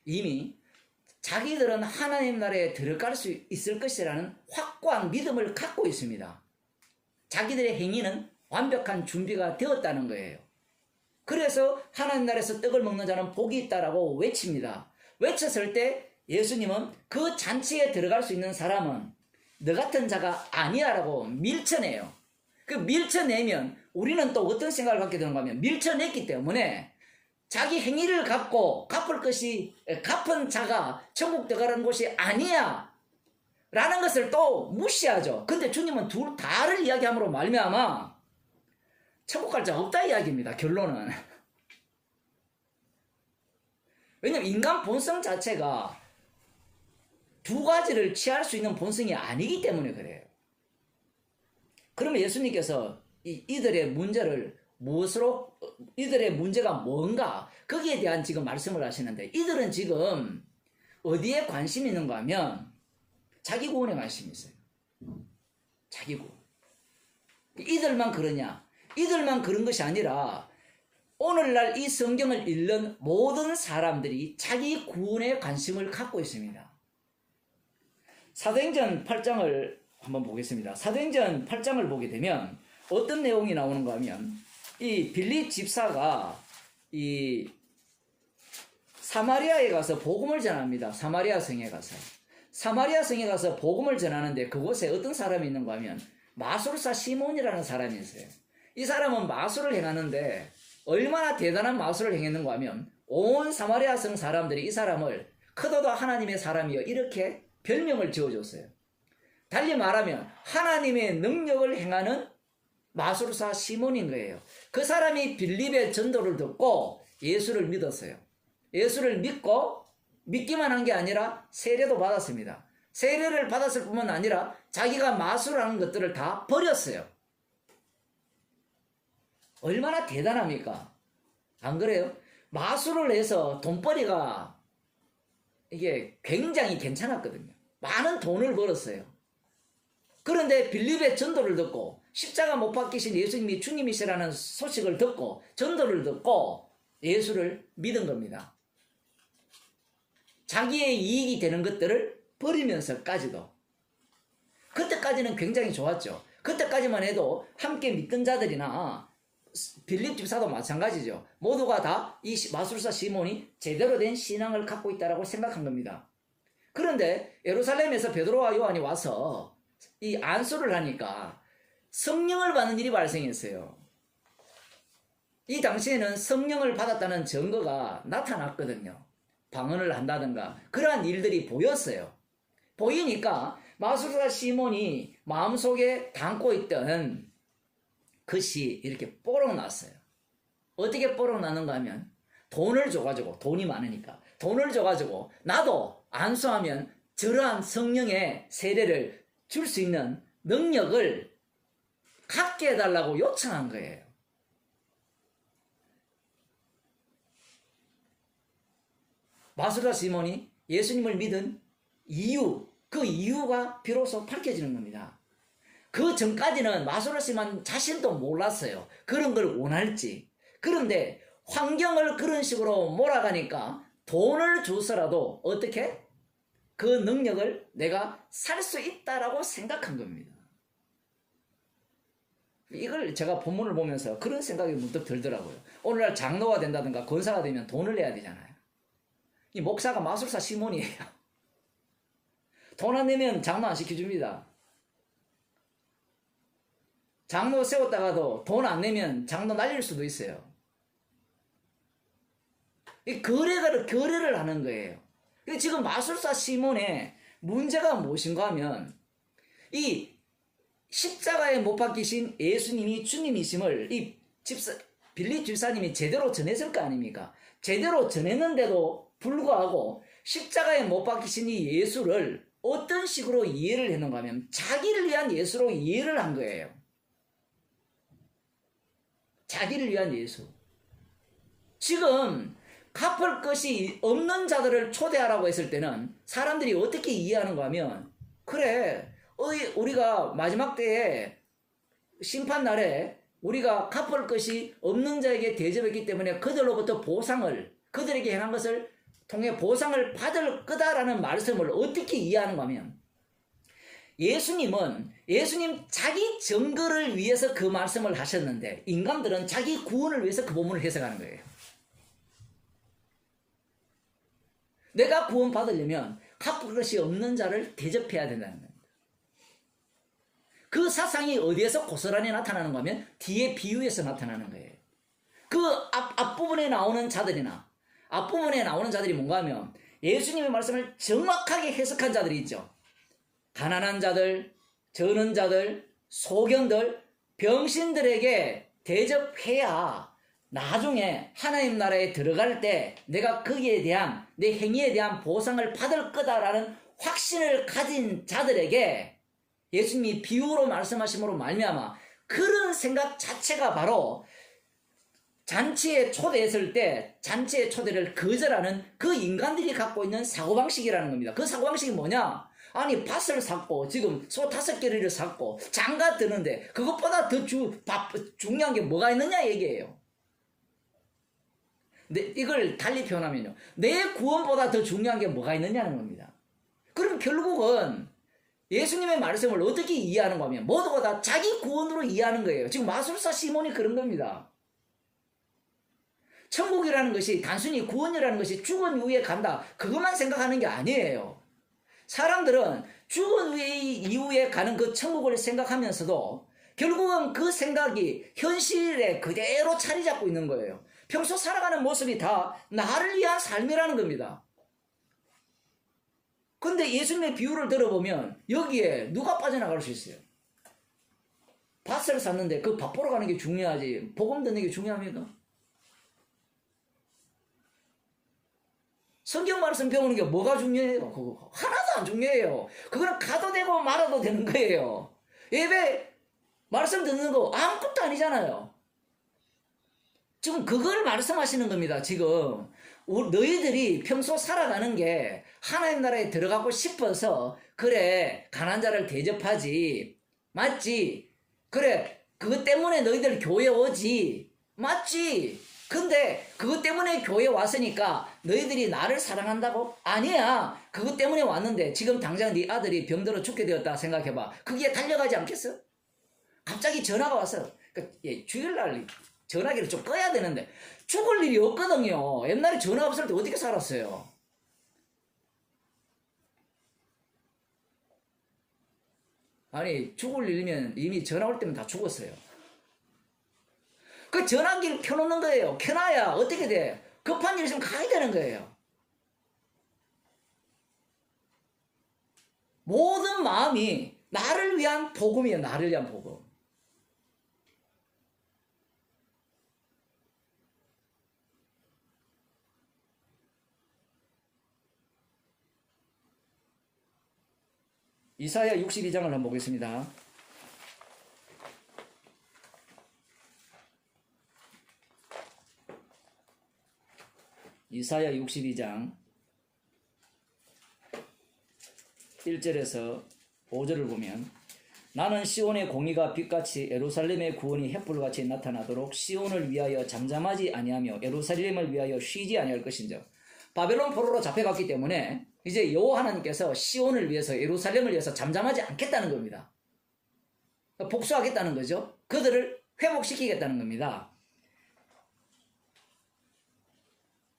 이미 자기들은 하나님 나라에 들어갈 수 있을 것이라는 확고한 믿음을 갖고 있습니다. 자기들의 행위는 완벽한 준비가 되었다는 거예요. 그래서 하나님 나라에서 떡을 먹는 자는 복이 있다라고 외칩니다. 외쳤을 때 예수님은 그 잔치에 들어갈 수 있는 사람은 너 같은 자가 아니야라고 밀쳐내요. 그 밀쳐내면 우리는 또 어떤 생각을 갖게 되는가 하면 밀쳐냈기 때문에 자기 행위를 갖고 갚은 자가 천국 들어가는 곳이 아니야 라는 것을 또 무시하죠. 근데 주님은 둘 다를 이야기함으로 말미암아 천국 갈 자 없다 이야기입니다. 결론은. 왜냐면 인간 본성 자체가 두 가지를 취할 수 있는 본성이 아니기 때문에 그래요. 그러면 예수님께서 이들의 문제를 무엇으로, 이들의 문제가 뭔가 거기에 대한 지금 말씀을 하시는데, 이들은 지금 어디에 관심이 있는가 하면 자기 구원에 관심이 있어요. 자기 구원. 이들만 그러냐? 이들만 그런 것이 아니라 오늘날 이 성경을 읽는 모든 사람들이 자기 구원에 관심을 갖고 있습니다. 사도행전 8장을 한번 보겠습니다. 사도행전 8장을 보게 되면 어떤 내용이 나오는가 하면 이 빌립 집사가 이 사마리아에 가서 복음을 전합니다. 사마리아 성에 가서 복음을 전하는데 그곳에 어떤 사람이 있는가 하면 마술사 시몬이라는 사람이 있어요. 이 사람은 마술을 행하는데 얼마나 대단한 마술을 행했는가 하면 온 사마리아 성 사람들이 이 사람을 크도다 하나님의 사람이여 이렇게 별명을 지어줬어요. 달리 말하면 하나님의 능력을 행하는 마술사 시몬인 거예요. 그 사람이 빌립의 전도를 듣고 예수를 믿었어요. 예수를 믿고 믿기만 한 게 아니라 세례도 받았습니다. 세례를 받았을 뿐만 아니라 자기가 마술하는 것들을 다 버렸어요. 얼마나 대단합니까? 안 그래요? 마술을 해서 돈벌이가 이게 굉장히 괜찮았거든요. 많은 돈을 벌었어요. 그런데 빌립의 전도를 듣고 십자가 못 박히신 예수님이 주님이시라는 소식을 듣고 전도를 듣고 예수를 믿은 겁니다. 자기의 이익이 되는 것들을 버리면서까지도. 그때까지는 굉장히 좋았죠. 그때까지만 해도 함께 믿던 자들이나 빌립 집사도 마찬가지죠. 모두가 다 이 마술사 시몬이 제대로 된 신앙을 갖고 있다고 생각한 겁니다. 그런데 예루살렘에서 베드로와 요한이 와서 이 안수를 하니까 성령을 받는 일이 발생했어요. 이 당시에는 성령을 받았다는 증거가 나타났거든요. 방언을 한다든가 그러한 일들이 보였어요. 보이니까 마술사 시몬이 마음속에 담고 있던 것이 이렇게 뽀록 났어요. 어떻게 뽀록 나는가 하면 돈을 줘가지고, 돈이 많으니까 돈을 줘가지고 나도 안수하면 저러한 성령의 세례를 줄 수 있는 능력을 갖게 해달라고 요청한 거예요. 마술사 시몬이 예수님을 믿은 이유, 그 이유가 비로소 밝혀지는 겁니다. 그 전까지는 마술사 시몬 자신도 몰랐어요. 그런 걸 원할지. 그런데 환경을 그런 식으로 몰아가니까 돈을 줘서라도 어떻게? 그 능력을 내가 살 수 있다라고 생각한 겁니다. 이걸 제가 본문을 보면서 그런 생각이 문득 들더라고요. 오늘날 장로가 된다든가 권사가 되면 돈을 내야 되잖아요. 이 목사가 마술사 시몬이에요. 돈 안 내면 장로 안 시켜줍니다. 장로 세웠다가도 돈 안 내면 장로 날릴 수도 있어요. 이 거래를 하는 거예요. 지금 마술사 시몬의 문제가 무엇인가 하면 이 십자가에 못 박히신 예수님이 주님이심을 이 빌립 집사님이 제대로 전했을 거 아닙니까? 제대로 전했는데도 불구하고 십자가에 못 박히신 이 예수를 어떤 식으로 이해를 했는가 하면 자기를 위한 예수로 이해를 한 거예요. 자기를 위한 예수. 지금 갚을 것이 없는 자들을 초대하라고 했을 때는 사람들이 어떻게 이해하는가 하면 그래 우리가 마지막 때에 심판날에 우리가 갚을 것이 없는 자에게 대접했기 때문에 그들로부터 그들에게 행한 것을 통해 보상을 받을 거다라는 말씀을 어떻게 이해하는가 하면 예수님 자기 증거를 위해서 그 말씀을 하셨는데 인간들은 자기 구원을 위해서 그 본문을 해석하는 거예요. 내가 구원 받으려면 갚을 것이 없는 자를 대접해야 된다는 겁니다. 그 사상이 어디에서 고스란히 나타나는가 하면 뒤에 비유에서 나타나는 거예요. 그 앞부분에 나오는 자들이 뭔가 하면 예수님의 말씀을 정확하게 해석한 자들이 있죠. 가난한 자들, 저는 자들, 소경들, 병신들에게 대접해야 나중에 하나님 나라에 들어갈 때 내가 거기에 대한 내 행위에 대한 보상을 받을 거다라는 확신을 가진 자들에게 예수님이 비유로 말씀하심으로 말미암아 그런 생각 자체가 바로 잔치에 초대했을 때 잔치의 초대를 거절하는 그 인간들이 갖고 있는 사고방식이라는 겁니다. 그 사고방식이 뭐냐? 아니 밭을 샀고 지금 소 5개를 샀고 장가 드는데 그것보다 더 중요한 게 뭐가 있느냐 얘기예요. 근데 이걸 달리 표현하면요, 내 구원보다 더 중요한 게 뭐가 있느냐는 겁니다. 그럼 결국은 예수님의 말씀을 어떻게 이해하는 거면 모두가 다 자기 구원으로 이해하는 거예요. 지금 마술사 시몬이 그런 겁니다. 천국이라는 것이 단순히 구원이라는 것이 죽은 후에 간다 그것만 생각하는 게 아니에요. 사람들은 죽은 이후에 가는 그 천국을 생각하면서도 결국은 그 생각이 현실에 그대로 자리 잡고 있는 거예요. 평소 살아가는 모습이 다 나를 위한 삶이라는 겁니다. 근데 예수님의 비유를 들어보면 여기에 누가 빠져나갈 수 있어요? 밭을 샀는데 그 밭 보러 가는 게 중요하지 복음 듣는 게 중요합니까? 성경 말씀 배우는 게 뭐가 중요해요? 그거 하나도 안 중요해요. 그거는 가도 되고 말아도 되는 거예요. 예배 말씀 듣는 거 아무것도 아니잖아요. 지금 그걸 말씀하시는 겁니다. 지금 너희들이 평소 살아가는 게 하나님 나라에 들어가고 싶어서 그래 가난한 자를 대접하지 맞지? 그래 그것 때문에 너희들 교회 오지 맞지? 근데 그것 때문에 교회 왔으니까 너희들이 나를 사랑한다고? 아니야. 그것 때문에 왔는데 지금 당장 네 아들이 병들어 죽게 되었다 생각해봐. 그게 달려가지 않겠어? 갑자기 전화가 왔어. 그러니까 주일날 전화기를 좀 꺼야 되는데 죽을 일이 없거든요. 옛날에 전화 없을 때 어떻게 살았어요? 아니 죽을 일이면 이미 전화 올 때면 다 죽었어요. 그 전화기를 켜놓는 거예요. 켜놔야 어떻게 돼? 급한 일 있으면 가야 되는 거예요. 모든 마음이 나를 위한 복음이에요. 나를 위한 복음. 이사야 62장을 한번 보겠습니다. 이사야 62장 1절에서 5절을 보면 나는 시온의 공의가 빛같이 예루살렘의 구원이 햇불같이 나타나도록 시온을 위하여 잠잠하지 아니하며 예루살렘을 위하여 쉬지 아니할 것인즉 바벨론 포로로 잡혀갔기 때문에 이제 여호와 하나님께서 시온을 위해서 예루살렘을 위해서 잠잠하지 않겠다는 겁니다. 복수하겠다는 거죠. 그들을 회복시키겠다는 겁니다.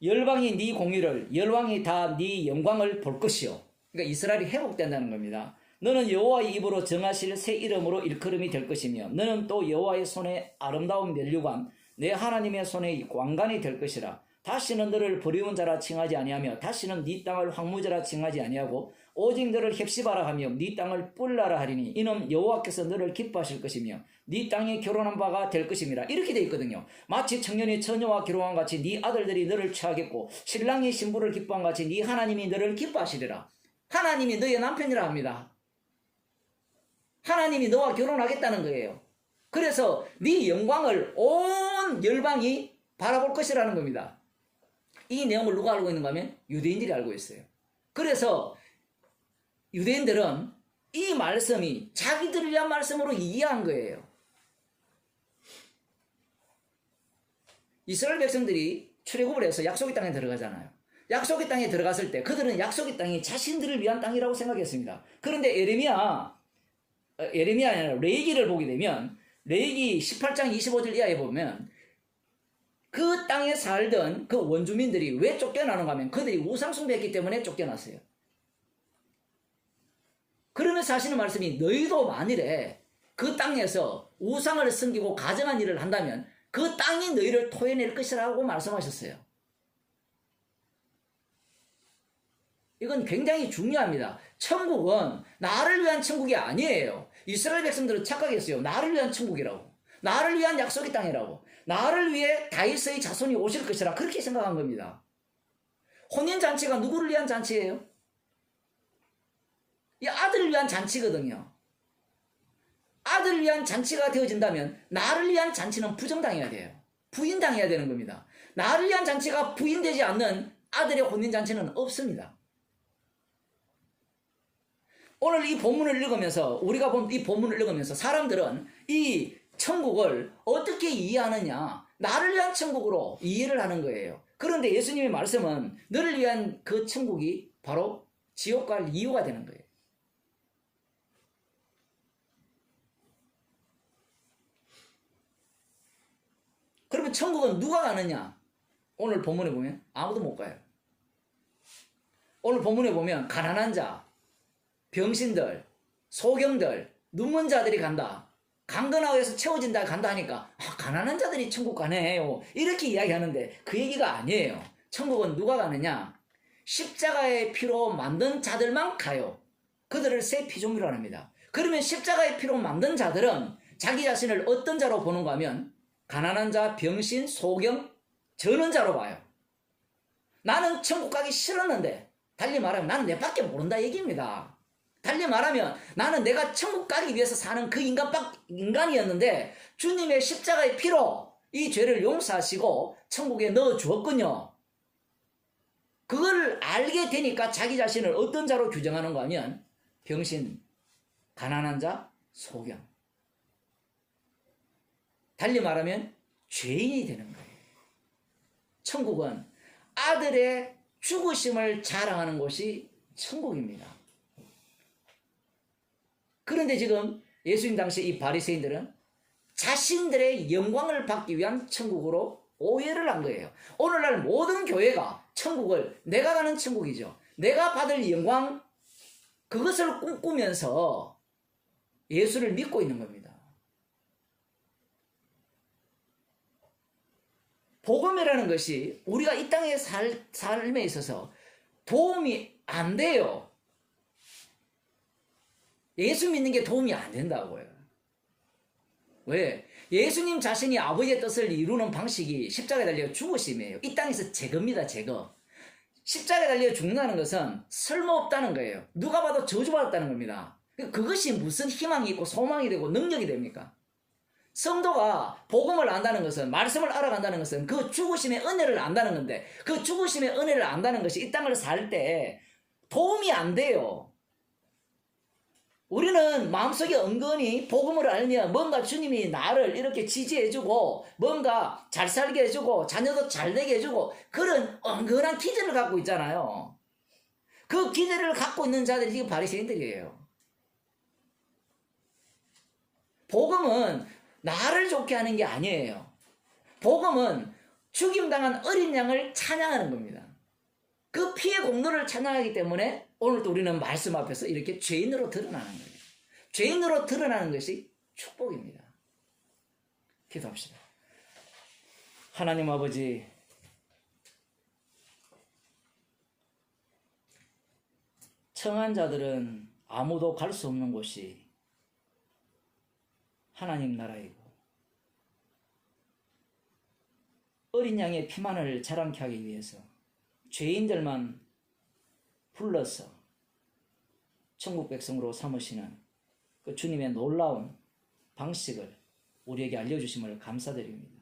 열방이 네 공의를 열왕이 다 네 영광을 볼 것이요. 그러니까 이스라엘이 회복된다는 겁니다. 너는 여호와의 입으로 정하실 새 이름으로 일컬음이 될 것이며 너는 또 여호와의 손에 아름다운 면류관 내 하나님의 손에 왕관이 될 것이라. 다시는 너를 버리운 자라 칭하지 아니하며 다시는 네 땅을 황무지라 칭하지 아니하고 오직 너를 헵시바라 하며 네 땅을 뿔라라 하리니 이는 여호와께서 너를 기뻐하실 것이며 네 땅이 결혼한 바가 될 것임이라. 이렇게 돼 있거든요. 마치 청년이 처녀와 결혼한 같이 네 아들들이 너를 취하겠고 신랑이 신부를 기뻐한 같이 네 하나님이 너를 기뻐하시리라. 하나님이 너의 남편이라 합니다. 하나님이 너와 결혼하겠다는 거예요. 그래서 네 영광을 온 열방이 바라볼 것이라는 겁니다. 이 내용을 누가 알고 있는가 하면 유대인들이 알고 있어요. 그래서 유대인들은 이 말씀이 자기들을 위한 말씀으로 이해한 거예요. 이스라엘 백성들이 출애굽을 해서 약속의 땅에 들어가잖아요. 약속의 땅에 들어갔을 때 그들은 약속의 땅이 자신들을 위한 땅이라고 생각했습니다. 그런데 예레미야 아니라 레위기를 보게 되면 레위기 18장 25절 이하에 보면 그 땅에 살던 그 원주민들이 왜 쫓겨나는가 하면 그들이 우상숭배했기 때문에 쫓겨났어요. 그러면서 하시는 말씀이 너희도 만일에 그 땅에서 우상을 섬기고 가증한 일을 한다면 그 땅이 너희를 토해낼 것이라고 말씀하셨어요. 이건 굉장히 중요합니다. 천국은 나를 위한 천국이 아니에요. 이스라엘 백성들은 착각했어요. 나를 위한 천국이라고. 나를 위한 약속의 땅이라고. 나를 위해 다윗의 자손이 오실 것이라 그렇게 생각한 겁니다. 혼인잔치가 누구를 위한 잔치예요? 이 아들을 위한 잔치거든요. 아들을 위한 잔치가 되어진다면 나를 위한 잔치는 부정당해야 돼요. 부인당해야 되는 겁니다. 나를 위한 잔치가 부인되지 않는 아들의 혼인잔치는 없습니다. 오늘 이 본문을 읽으면서 우리가 본 이 본문을 읽으면서 사람들은 이 천국을 어떻게 이해하느냐, 나를 위한 천국으로 이해를 하는 거예요. 그런데 예수님의 말씀은 너를 위한 그 천국이 바로 지옥 갈 이유가 되는 거예요. 그러면 천국은 누가 가느냐? 오늘 본문에 보면 아무도 못 가요. 오늘 본문에 보면 가난한 자, 병신들, 소경들, 눈먼 자들이 간다. 강건하고에서 채워진다 간다 하니까 가난한 자들이 천국 가네요. 이렇게 이야기하는데 그 얘기가 아니에요. 천국은 누가 가느냐? 십자가의 피로 만든 자들만 가요. 그들을 새 피조물이라고 합니다. 그러면 십자가의 피로 만든 자들은 자기 자신을 어떤 자로 보는가 하면 가난한 자, 병신, 소경, 저는 자로 봐요. 나는 천국 가기 싫었는데 달리 말하면 나는 내 밖에 모른다 얘기입니다. 달리 말하면 나는 내가 천국 가기 위해서 사는 그 인간이었는데 주님의 십자가의 피로 이 죄를 용서하시고 천국에 넣어 주었군요. 그걸 알게 되니까 자기 자신을 어떤 자로 규정하는가 하면 병신, 가난한 자, 소경. 달리 말하면 죄인이 되는 거예요. 천국은 아들의 죽으심을 자랑하는 곳이 천국입니다. 그런데 지금 예수님 당시 이 바리새인들은 자신들의 영광을 받기 위한 천국으로 오해를 한 거예요. 오늘날 모든 교회가 천국을 내가 가는 천국이죠. 내가 받을 영광 그것을 꿈꾸면서 예수를 믿고 있는 겁니다. 복음이라는 것이 우리가 이 땅의 삶에 있어서 도움이 안 돼요. 예수 믿는 게 도움이 안 된다고요. 왜? 예수님 자신이 아버지의 뜻을 이루는 방식이 십자가에 달려 죽으심이에요. 이 땅에서 제거입니다. 제거. 십자가에 달려 죽는다는 것은 쓸모없다는 거예요. 누가 봐도 저주받았다는 겁니다. 그것이 무슨 희망이 있고 소망이 되고 능력이 됩니까? 성도가 복음을 안다는 것은, 말씀을 알아간다는 것은 그 죽으심의 은혜를 안다는 건데, 그 죽으심의 은혜를 안다는 것이 이 땅을 살 때 도움이 안 돼요. 우리는 마음속에 은근히 복음을 알면 뭔가 주님이 나를 이렇게 지지해주고 뭔가 잘 살게 해주고 자녀도 잘 되게 해주고 그런 은근한 기대를 갖고 있잖아요. 그 기대를 갖고 있는 자들이 지금 바리새인들이에요. 복음은 나를 좋게 하는 게 아니에요. 복음은 죽임당한 어린 양을 찬양하는 겁니다. 그 피의 공로를 찬양하기 때문에 오늘도 우리는 말씀 앞에서 이렇게 죄인으로 드러나는 거예요. 죄인으로 드러나는 것이 축복입니다. 기도합시다. 하나님 아버지, 청한 자들은 아무도 갈 수 없는 곳이 하나님 나라이고 어린 양의 피만을 자랑케 하기 위해서 죄인들만 불러서 천국 백성으로 삼으시는 그 주님의 놀라운 방식을 우리에게 알려주심을 감사드립니다.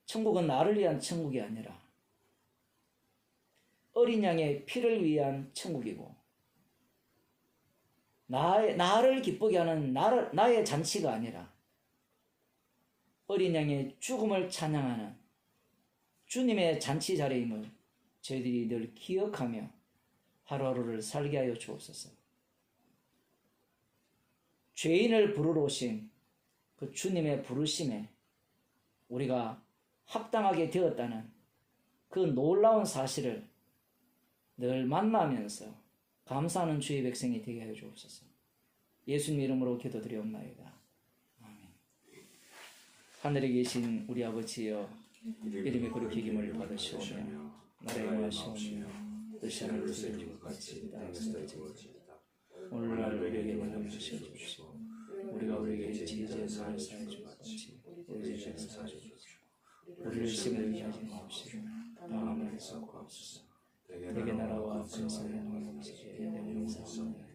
천국은 나를 위한 천국이 아니라 어린 양의 피를 위한 천국이고 나를 기쁘게 하는 나의 잔치가 아니라 어린 양의 죽음을 찬양하는 주님의 잔치 자리임을 저희들이 늘 기억하며 하루하루를 살게 하여 주옵소서. 죄인을 부르러 오신 그 주님의 부르심에 우리가 합당하게 되었다는 그 놀라운 사실을 늘 만나면서 감사하는 주의 백성이 되게 하여 주옵소서. 예수님 이름으로 기도드리옵나이다. 아멘. 하늘에 계신 우리 아버지여, 이름이 거룩히 여김을 받으시오며 나라의 마시오며 뜻이 하늘에서 이루어진 것 같이 땅에서도 이루어지이다. 오늘날 우리에게 원하는 것을 주시고 우리가 우리에게 지지에 사해 주고 같이 우리 죄를 사해 주시고 우리를 시험에 하지 마옵시고 다만 말에서 구하옵소서. 대개 나라와 근세와 영광과 지혜와 영광과